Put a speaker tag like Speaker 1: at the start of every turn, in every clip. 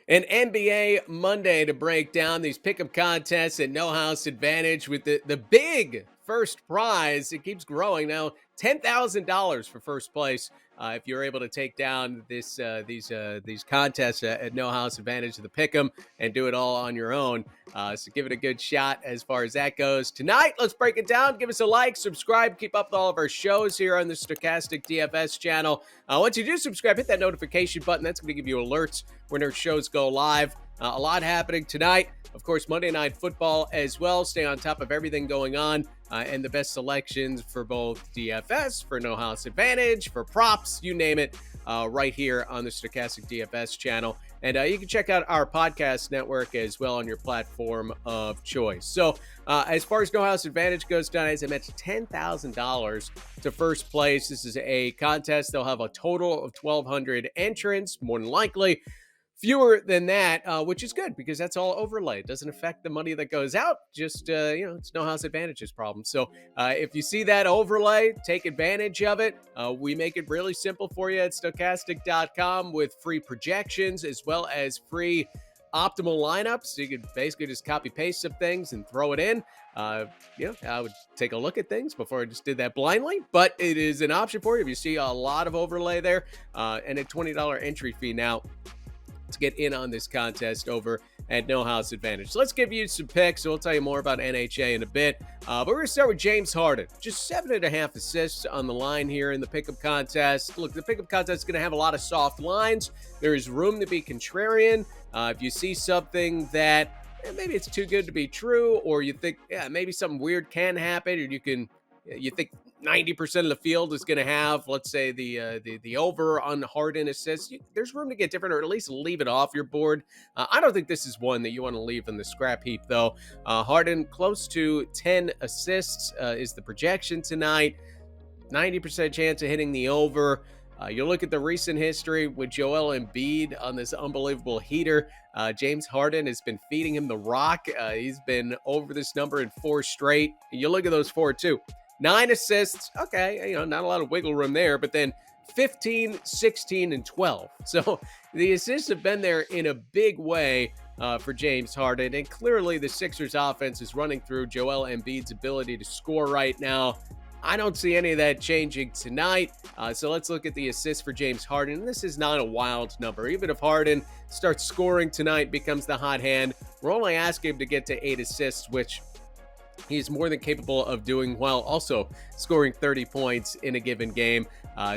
Speaker 1: An NBA Monday to break down these pick'em contests at No House Advantage with the big first prize. It keeps growing now. $10,000 for first place if you're able to take down these contests at No House Advantage of the pick'em and do it all on your own. So give it a good shot as far as that goes. Tonight, let's break it down. Give us a like, subscribe, keep up with all of our shows here on the Stokastic DFS channel. Once you do subscribe, hit that notification button. That's going to give you alerts when our shows go live. A lot happening tonight. Of course, Monday Night Football as well. Stay on top of everything going on and the best selections for both DFS, for No House Advantage, for props, you name it, right here on the Stokastic DFS channel. And you can check out our podcast network as well on your platform of choice. So as far as No House Advantage goes down, as I mentioned, $10,000 to first place. This is a contest. They'll have a total of 1,200 entrants, more than likely. Fewer than that, which is good because that's all overlay. It doesn't affect the money that goes out. Just, it's No House Advantage's problem. So if you see that overlay, take advantage of it. We make it really simple for you at Stokastic.com with free projections as well as free optimal lineups. So you could basically just copy paste some things and throw it in. I would take a look at things before I just did that blindly, but it is an option for you if you see a lot of overlay there and a $20 entry fee now to get in on this contest over at No House Advantage. So let's give you some picks. So we'll tell you more about NHA in a bit. But we're going to start with James Harden. Just 7.5 assists on the line here in the pickup contest. Look, the pickup contest is going to have a lot of soft lines. There is room to be contrarian. If you see something that maybe it's too good to be true, or you think, maybe something weird can happen, or you think 90% of the field is going to have, let's say, the over on Harden assists. There's room to get different, or at least leave it off your board. I don't think this is one that you want to leave in the scrap heap, though. Harden close to 10 assists is the projection tonight. 90% chance of hitting the over. You look at the recent history with Joel Embiid on this unbelievable heater. James Harden has been feeding him the rock. He's been over this number in 4 straight. You look at those 4 too. 9 assists. Okay, not a lot of wiggle room there, but then 15, 16, and 12. So the assists have been there in a big way for James Harden. And clearly the Sixers offense is running through Joel Embiid's ability to score right now. I don't see any of that changing tonight. So let's look at the assists for James Harden. This is not a wild number. Even if Harden starts scoring tonight, becomes the hot hand, we're only asking him to get to 8 assists, which he's more than capable of doing while also scoring 30 points in a given game.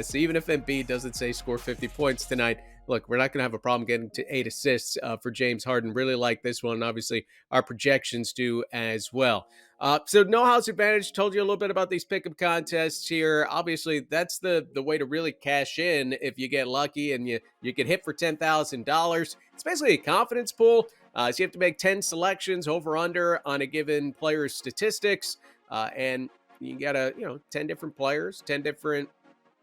Speaker 1: So even if Embiid doesn't say score 50 points tonight, look, we're not going to have a problem getting to 8 assists for James Harden. Really like this one. Obviously, our projections do as well. So No House Advantage, told you a little bit about these pick'em contests here. Obviously, that's the way to really cash in if you get lucky and you can hit for $10,000. It's basically a confidence pool. So you have to make 10 selections over under on a given player's statistics. And you got 10 different players, 10 different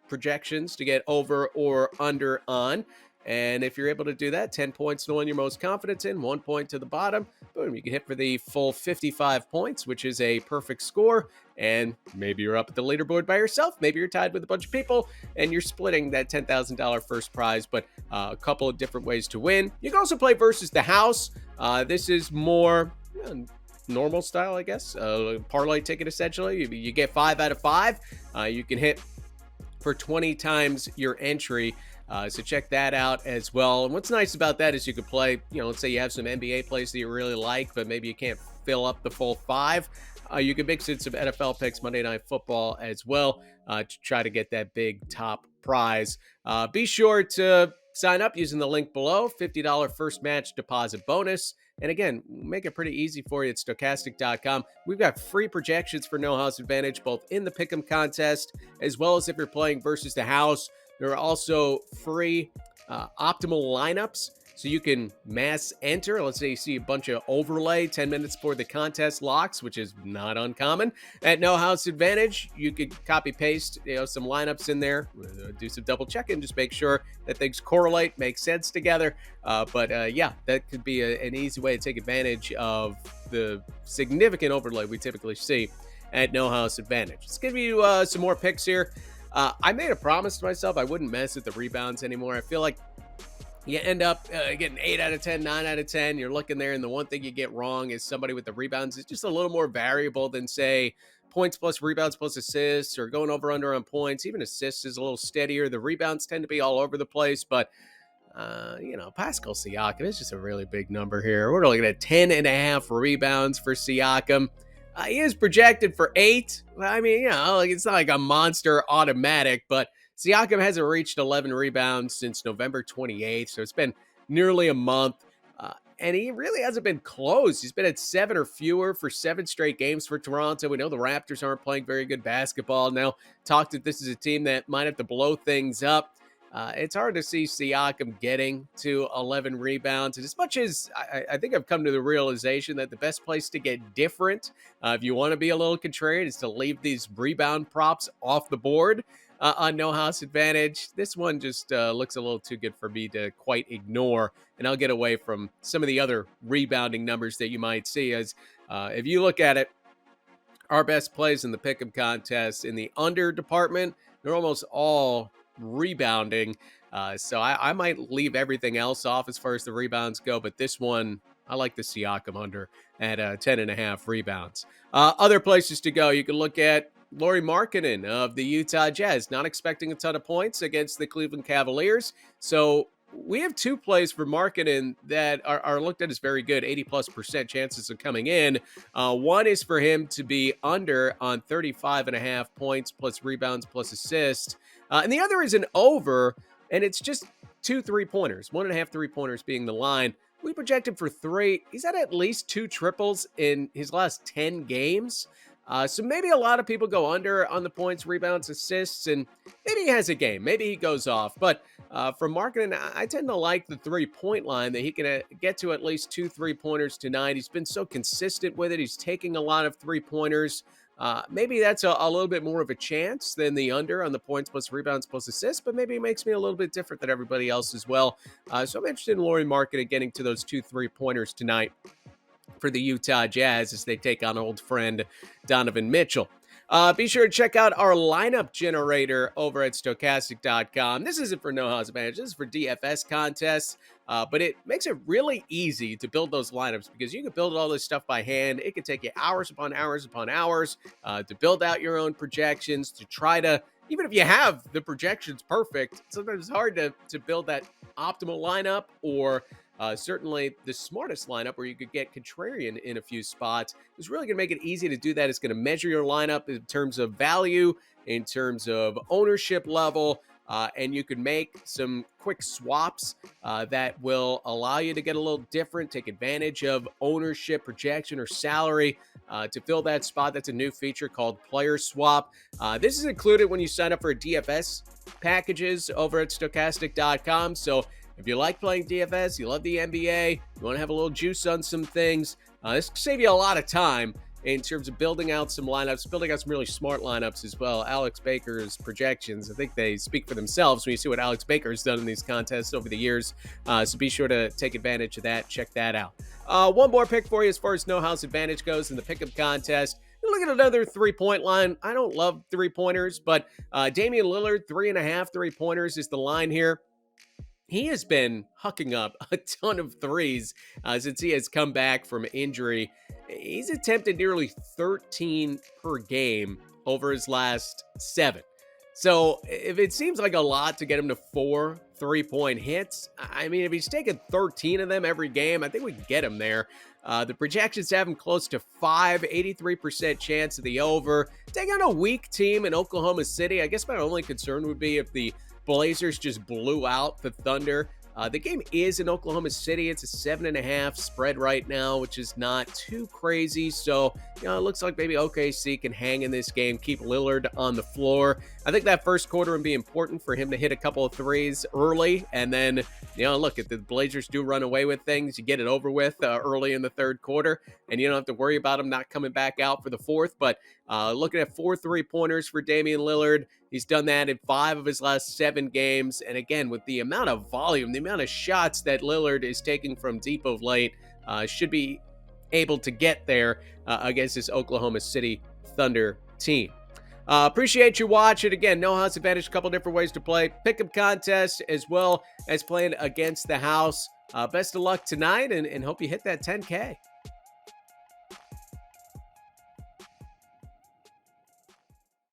Speaker 1: projections to get over or under on. And if you're able to do that, 10 points to the one you're most confident in, 1 point to the bottom, boom, you can hit for the full 55 points, which is a perfect score. And maybe you're up at the leaderboard by yourself. Maybe you're tied with a bunch of people and you're splitting that $10,000 first prize, but a couple of different ways to win. You can also play versus the house. This is more normal style, I guess. Parlay ticket, essentially. You get 5 out of 5. You can hit for 20 times your entry. So check that out as well. And what's nice about that is you could play, let's say you have some NBA plays that you really like, but maybe you can't fill up the full 5. You can mix in some NFL picks, Monday Night Football as well, to try to get that big top prize. Be sure to sign up using the link below, $50 first match deposit bonus. And again, make it pretty easy for you at Stokastic.com. We've got free projections for No House Advantage, both in the pick'em contest, as well as if you're playing versus the house. There are also free optimal lineups, so you can mass enter. Let's say you see a bunch of overlay 10 minutes before the contest locks, which is not uncommon. At No House Advantage, you could copy paste some lineups in there, do some double checking, just make sure that things correlate, make sense together. But that could be an easy way to take advantage of the significant overlay we typically see at No House Advantage. Let's give you some more picks here. I made a promise to myself I wouldn't mess with the rebounds anymore. I feel like you end up getting 8 out of 10, 9 out of 10. You're looking there, and the one thing you get wrong is somebody with the rebounds is just a little more variable than, say, points plus rebounds plus assists, or going over under on points. Even assists is a little steadier. The rebounds tend to be all over the place, but Pascal Siakam is just a really big number here. We're looking at 10.5 rebounds for Siakam. He is projected for 8. I mean, it's not like a monster automatic, but Siakam hasn't reached 11 rebounds since November 28th, so it's been nearly a month. And he really hasn't been close. He's been at 7 or fewer for 7 straight games for Toronto. We know the Raptors aren't playing very good basketball. Now, talk that this is a team that might have to blow things up. It's hard to see Siakam getting to 11 rebounds. And as much as I think I've come to the realization that the best place to get different, if you want to be a little contrarian, is to leave these rebound props off the board on No House Advantage. This one just looks a little too good for me to quite ignore. And I'll get away from some of the other rebounding numbers that you might see. As if you look at it, our best plays in the pick'em contest in the under department, they're almost all rebounding. So I might leave everything else off as far as the rebounds go, but this one, I like the Siakam under at 10.5 rebounds. Other places to go, you can look at Lauri Markkanen of the Utah Jazz, not expecting a ton of points against the Cleveland Cavaliers. So we have 2 plays for Markkanen that are looked at as very good, 80+% chances of coming in. One is for him to be under on 35.5 points plus rebounds plus assists. And the other is an over, and it's just 2 3-pointers, 1.5 3-pointers being the line. We projected for 3. He's had at least 2 triples in his last 10 games. So maybe a lot of people go under on the points, rebounds, assists, and maybe he has a game. Maybe he goes off. But for Markkanen, I tend to like the 3-point line, that he can get to at least 2 3-pointers tonight. He's been so consistent with it. He's taking a lot of 3-pointers. Maybe that's a little bit more of a chance than the under on the points plus rebounds plus assists, but maybe it makes me a little bit different than everybody else as well. So I'm interested in Lauri Markkanen getting to those 2 3-pointers tonight for the Utah Jazz as they take on old friend Donovan Mitchell. Be sure to check out our lineup generator over at Stokastic.com. This isn't for No House Advantage. This is for DFS contests, but it makes it really easy to build those lineups because you can build all this stuff by hand. It can take you hours upon hours upon hours to build out your own projections, to try to, even if you have the projections perfect, sometimes it's hard to build that optimal lineup, or certainly the smartest lineup where you could get contrarian in a few spots. It's really going to make it easy to do that. It's going to measure your lineup in terms of value, in terms of ownership level, and you can make some quick swaps that will allow you to get a little different, take advantage of ownership, projection, or salary to fill that spot. That's a new feature called Player Swap. This is included when you sign up for DFS packages over at Stokastic.com. So if you like playing DFS, you love the NBA, you want to have a little juice on some things, this can save you a lot of time in terms of building out some lineups, building out some really smart lineups as well. Alex Baker's projections, I think they speak for themselves when you see what Alex Baker's done in these contests over the years. So be sure to take advantage of that. Check that out. One more pick for you as far as No House Advantage goes in the pickup contest. Look at another 3-point line. I don't love 3-pointers, but Damian Lillard, 3.5 3-pointers is the line here. He has been hucking up a ton of threes since he has come back from injury. He's attempted nearly 13 per game over his last 7. So if it seems like a lot to get him to 4 3-point hits, I mean, if he's taking 13 of them every game, I think we can get him there. The projections have him close to 5, 83% chance of the over. Taking on a weak team in Oklahoma City, I guess my only concern would be if the Blazers just blew out the Thunder. The game is in Oklahoma City. It's a 7.5 spread right now, which is not too crazy. So, it looks like maybe OKC can hang in this game, keep Lillard on the floor. I think that first quarter would be important for him to hit a couple of threes early. And then, look, if the Blazers do run away with things, you get it over with early in the third quarter, and you don't have to worry about him not coming back out for the fourth. But looking at 4 3-pointers for Damian Lillard. He's done that in 5 of his last 7 games. And again, with the amount of volume, the amount of shots that Lillard is taking from deep of late, should be able to get there against this Oklahoma City Thunder team. Appreciate you watching. Again, no house advantage, a couple different ways to play. Pick'em contest as well as playing against the house. Best of luck tonight and hope you hit that 10K.